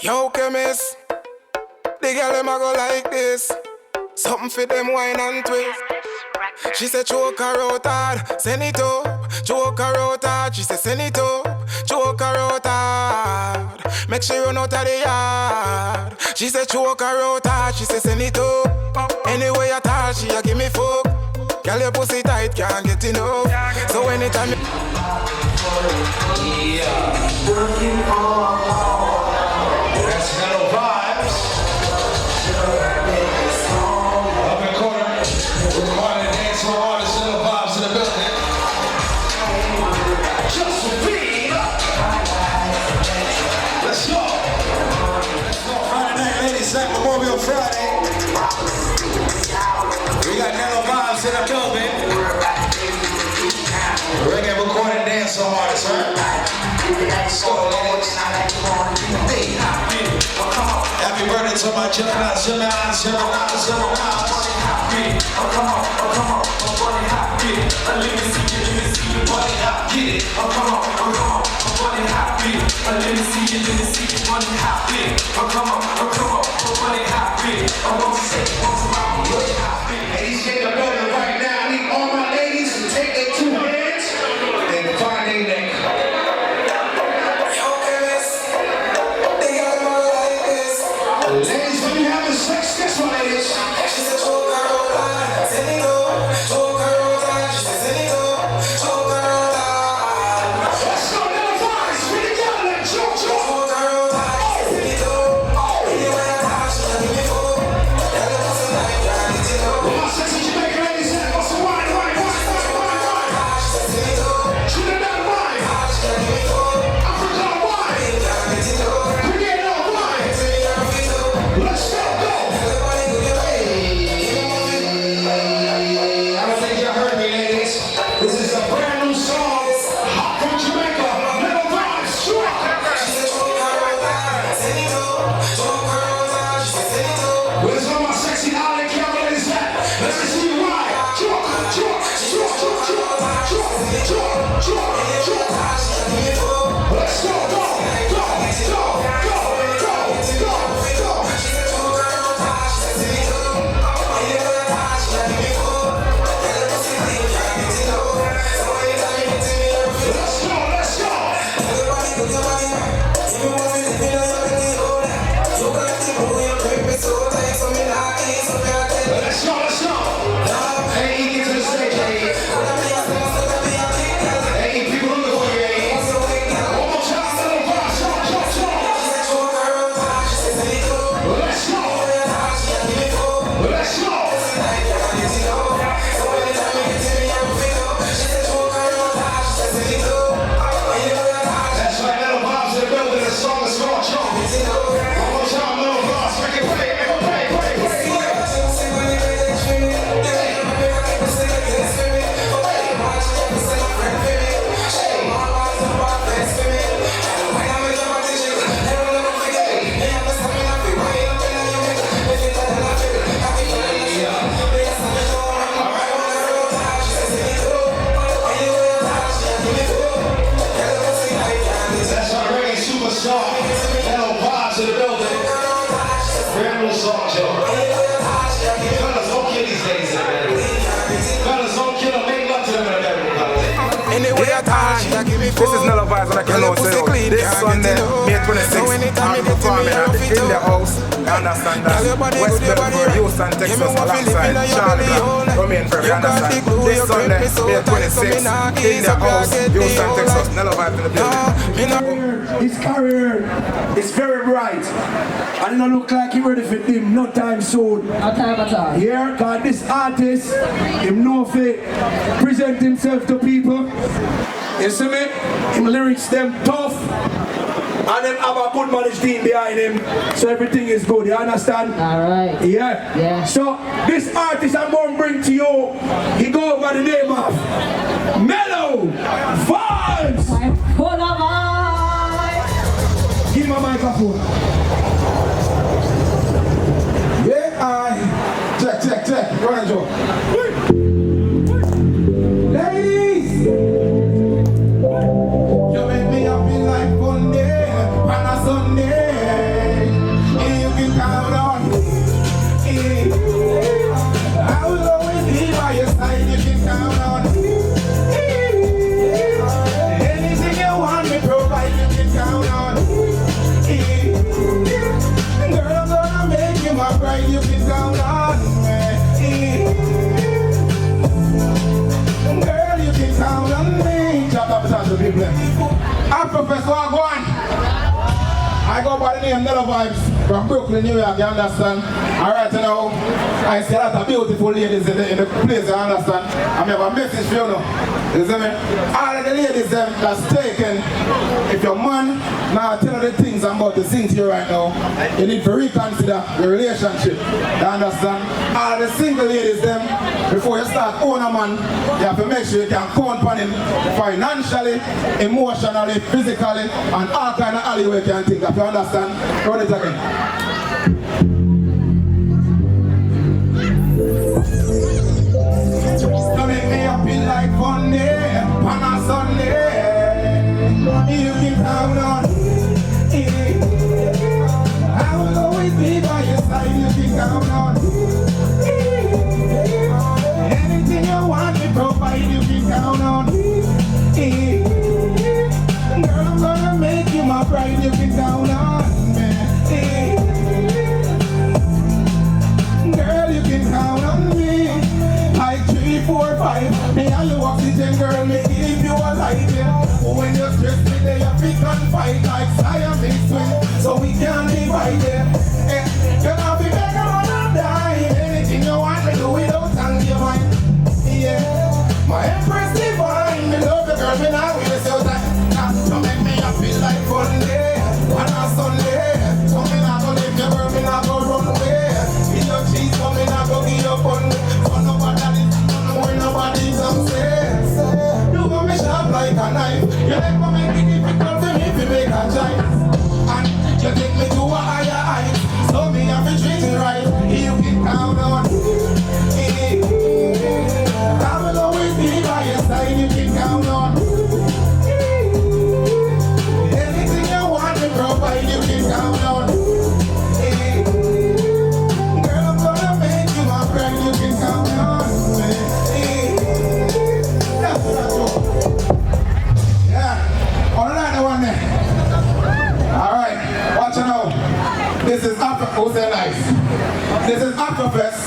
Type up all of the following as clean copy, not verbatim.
Yo, chemist, the girl them a go like this. Something for them wine and twist. She said choke her out hard, send it up. Choke her out hard, she said send it up. Choke her out hard, make sure you run out of the yard. She said choke her out hard, she said send it up. Anyway I touch, she a give me fuck. Girl your pussy tight, can't get enough. So anytime That's Mellow Vibes. Up in corner, recording dancehall artists, Mellow Vibes in the building. Just for me. Let's go. Friday night, ladies, night, Memorial Friday. We got Mellow Vibes in the building. Reggae recording dancehall artists, right? Let's go, ladies. Happy birthday to my Gemini, Gemini. Come on, let me see you body hot, get it. Come on, body hot, beat. Let me see you body hot, beat. Come on, body hot, beat. I want to say, body hot, beat. Ladies in the building right now. I need all my ladies to take their 2 hands and find their neck. Ladies, when you having sex, this one ladies. She said, choke her out hard, send it up. Choke her out hard, she said, send it up. Choke her out hard. Let's go, Mellow Vibes, we together, choke her out hard, send it up. Anyway I touch, she give me fuck. Girl, your pussy tight, can't get enough. Where my sexy Jamaican ladies at? What's the wine? She said, send it up. She did that wine. She give me fuck. Africa wine. Can't get enough. Create no wine. Let's go, go! I don't think you heard me, ladies. This is a brand new song. Hot from Jamaica. Mellow Vibes, strong. She said, choke her out hard, send it up. Choke her out hard, she said, send it up. Where's all my sexy island camera ladies at? Let me see you ride. Choke. Let's go, go. This is Mellow Vibes and I can know say this Sunday, May 26th, I'm performing at the In The House, you understand that? West Bedford, Houston, Texas, alongside Charlie Black, Romain Ferry, you understand? This Sunday, May 26th, In The House, Houston, Texas, Mellow Vibes in the building. His career is very bright and it don't look like he ready for him no time soon. No time at all. Here, cause this artist, him know fit, present himself to people. You see me? Him lyrics them tough and them have a good managed team behind him, so everything is good, you understand? Alright. Yeah. So this artist I'm going to bring to you, he go by the name of Mellow Vibes. I'm full of vibes. Give him a microphone. Yeah, check. Run and Joe. Ladies! You make me happy like Sunday, on a Sunday. I go by the name Nella Vibes from Brooklyn, New York, you understand? Alright, you know, I see a lot of beautiful ladies in the place, you understand? I have a message for you now. You see me? All of the ladies that's taken, if your man now tell you the things I'm about to sing to you right now, you need to reconsider your relationship. You understand? All of the single ladies before you start own a man, you have to make sure you can count on him financially, emotionally, physically, and all kind of alleyway you can think of. You understand? Run it again. So make me happy like Monday, on a Sunday. You can count on me. I will always be by your side. You can count on me. Anything you want me provide, you can count on me. Girl, I'm gonna make you my bride. You can count on me. Girl, you can count on me. Like 3, 4, 5. Me and you oxygen, girl, me keep you alive, yeah. When you stress me, they have to confide like Siamese twins, so we can divide, yeah. You know, be better on a dime. Anything you want me do without telling your mind, yeah. My empress divine, me love the girl, me not waste your time. Now, so make me happy like Monday, on a Sunday. So me not go leave your girl, me not go run away. In your cheese, so me not go give you fun. For nobody, when nobody comes say, you gon' me sharp like a knife. You never make it difficult for me to make a choice. And you take me to a higher height. So me have to treat it right. You can count on me. I will always be by your side. You can count on me. Anything you want to provide, you can count on me. Girl, I'm gonna make you my friend. You can count on me. That's what I do. Yeah, on another one there. Alright, watch it now. This is Who say nice? This is Afrofest.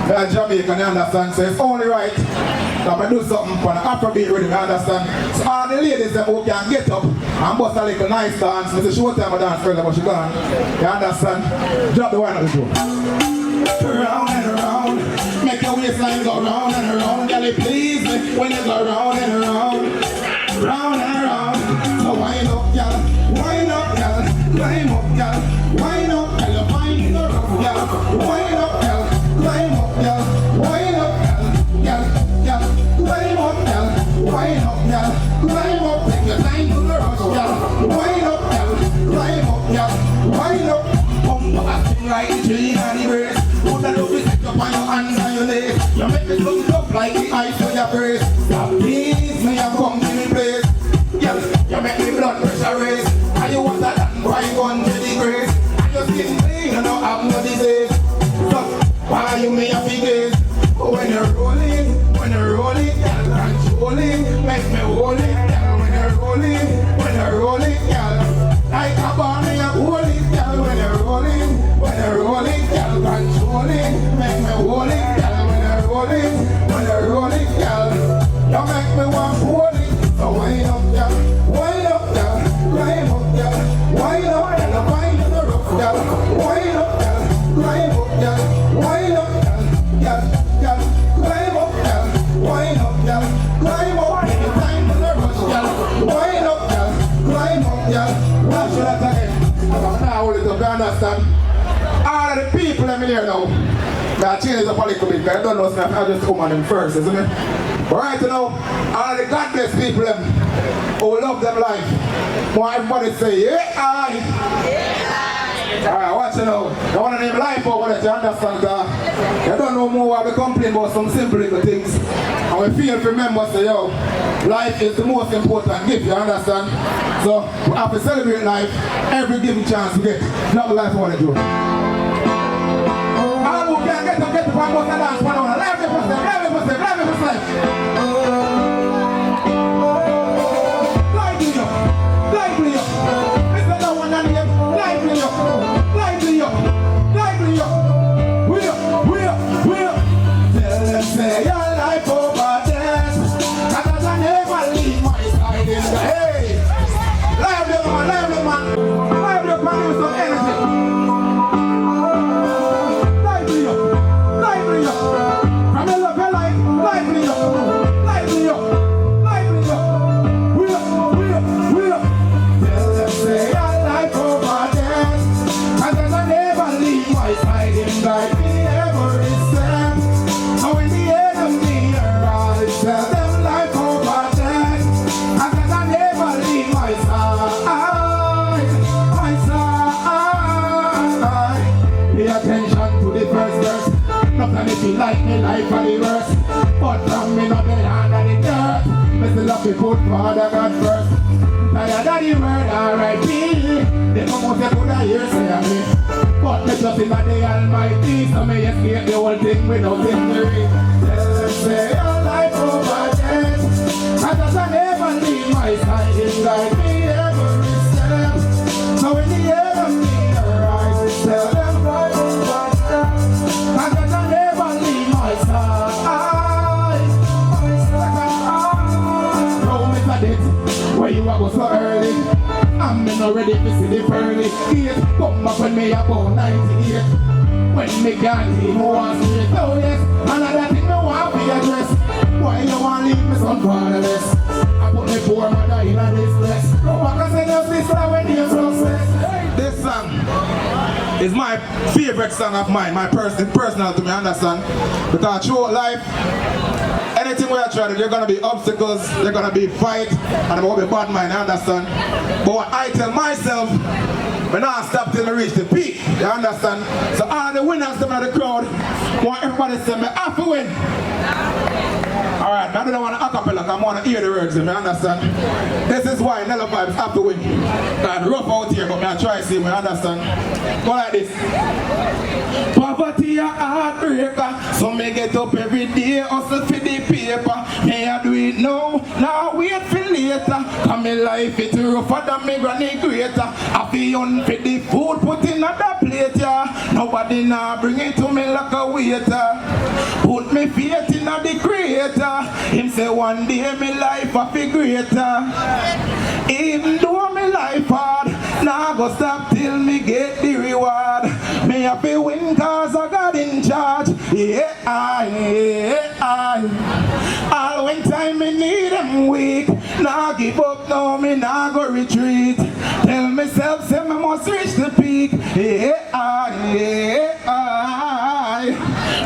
We are Jamaican, you understand? So it's only right that we do something for the Afrobeat rhythm, you understand? So all the ladies that who can get up and bust a little nice dance, it's a short time of dance further, but she gone. You understand? Drop the one on the floor. Round and around, make your waistline go round and around. Girl, it please me when you go round and around. Round and around. So wind up, girl. Wind up, girl. Climb up, girl. Wind up, girl. You find the rough, girl. Wind up, girl. Climb up, girl. Wind up, girl. Climb up, girl. Wind up, girl. Climb up. Take your time to the rush, girl. Wind up, girl. Climb up, girl. Wind up. Pump up a thing like the tree and the brace. Put the love is up on your hands and your legs. You make me look up like the ice on your brace. You please me and come to me place. Girl, you make me blood pressure raise. And you want that boy gun to the grace. And your skin clean and don't have no disease. So, why you me happy days? When you're rolling, girl, controlling. Make me holding, girl, when you're rolling, girl. Like a bunny, you're holding, girl, when you're rolling, girl, controlling. Make me holding, girl, when you're rolling, girl. You make me want holding. So wind up, girl, climb up, girl, wind up, girl, wind up the rough, girl, wind up, girl, climb up, girl, wind up, girl, climb up, girl, wind up, girl, climb up, take your time to the rush, girl, wind up, girl, climb up, girl. Watch that again. I'm now hold it up, you understand? All of the people I'm here now, that change up a little bit, because I don't know if I just come on them first, isn't it? But right now, all of the God bless people who love them life. Want everybody say, yeah, aye. Alright, watch it now. I want to name life over that, you understand? You don't know more why we complain about some simple little things. And we feel to remember, say, yo, life is the most important gift, you understand? So, we have to celebrate life every given chance we get. Love the life I want to do. All who can get up and bust a dance, one on. Live the life. Lively up. Mr. No one on here. Lively up. We up. Tell them say your life over there. Cause I never leave my side in the hay. Lively man. and if you like me life for the worst. But from me not the hand of the dirt. Me still have to put Father God first. Tired of the word R.I.P. They come out and put a year say me. But me just in the Almighty. So me escape the whole thing without injury. Say your life over death. I just never leave my side. It's like me every step. So when the enemy arises, tell them right over death. I just never leave my side. No, Mr. Dick, where you are go so early? I'm not ready to see the pearly gate. Come back when me about 98. When me can't even want to see it. Oh yes, another thing me want to be addressed. Why you want to leave me son fatherless? I put me poor mother in a distress. No one can say no sister when you're success. This song is my favorite song of mine, my personal to me, understand? Because throughout life, anything we are trying to do, there are going to be obstacles, there are going to be fight, and I'm going to be bad mind, I understand? But what I tell myself, when I stop till I reach the peak, you understand? So all the winners them in the crowd, want everybody to say me have to win. Alright, I don't want to acapella, I want to hear the words, you understand? This is why Nello Vibes have to win. I'm rough out here, but I try to see me, understand? Go like this. Poverty a heartbreaker, so me get up every day, hustle for the paper. May I do it now wait for later. Cause me life it rougher than me granny greater. I feel unfit the food put in another plate, yeah. Nobody now bring it to me like a waiter. Put me faith in the creator. Him say one day me life a be greater. Even though me life hard, now go stop till me get the reward. Me have to win cause I got in charge. Yeah, all when time me need them weak. Now give up, now me now go retreat. Tell myself say me must reach the peak.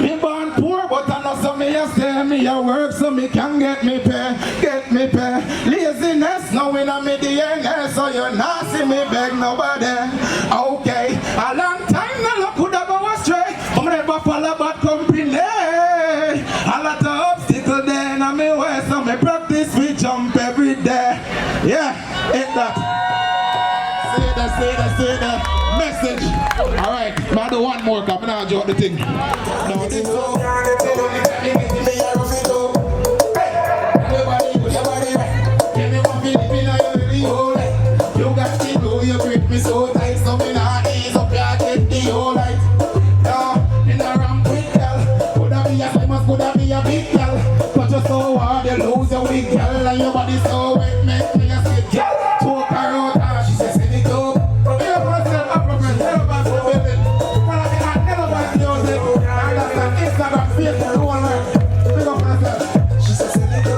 Me born poor but I know so me a stay. Me a work so me can get me pay. Laziness now in a me DNA, so you not see me beg nobody. Okay, a long time now look could have go astray. I'm never follow bad company. A lot of obstacles there in me way, so me practice we jump every day. Yeah, hit that. Say that message. Alright, man, do one more cause I'm not joke the thing. No, this you grip me so tight, so me nah ease up, ya get the whole light. Yeah, in a ramp with girl, coulda be a famous, coulda be a big girl. But you're so hard, you lose your weak girl, and your body so wet, make me a skip girl. Talk her out, she says send it up. Hear myself, appropriate, never back to building. When I say I never back to music, I understand Instagram, Facebook, all that. Big up myself. She says send it up.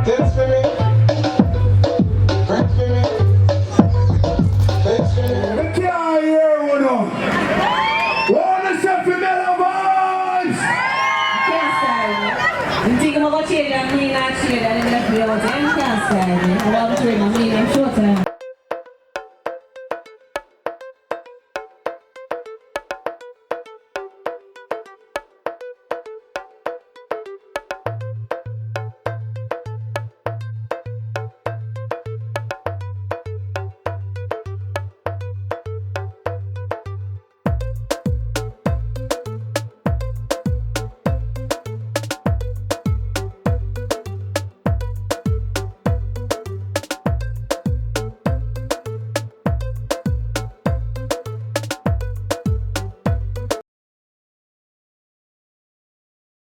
Thanks for me. Thanks for me. Thanks for me. I can't hear one of them. Wanna say for Nello Vibes? Can't stand it. Think about cheering, I mean not cheering, I didn't feel it. I can't stand it. I want to drink, I mean I'm short.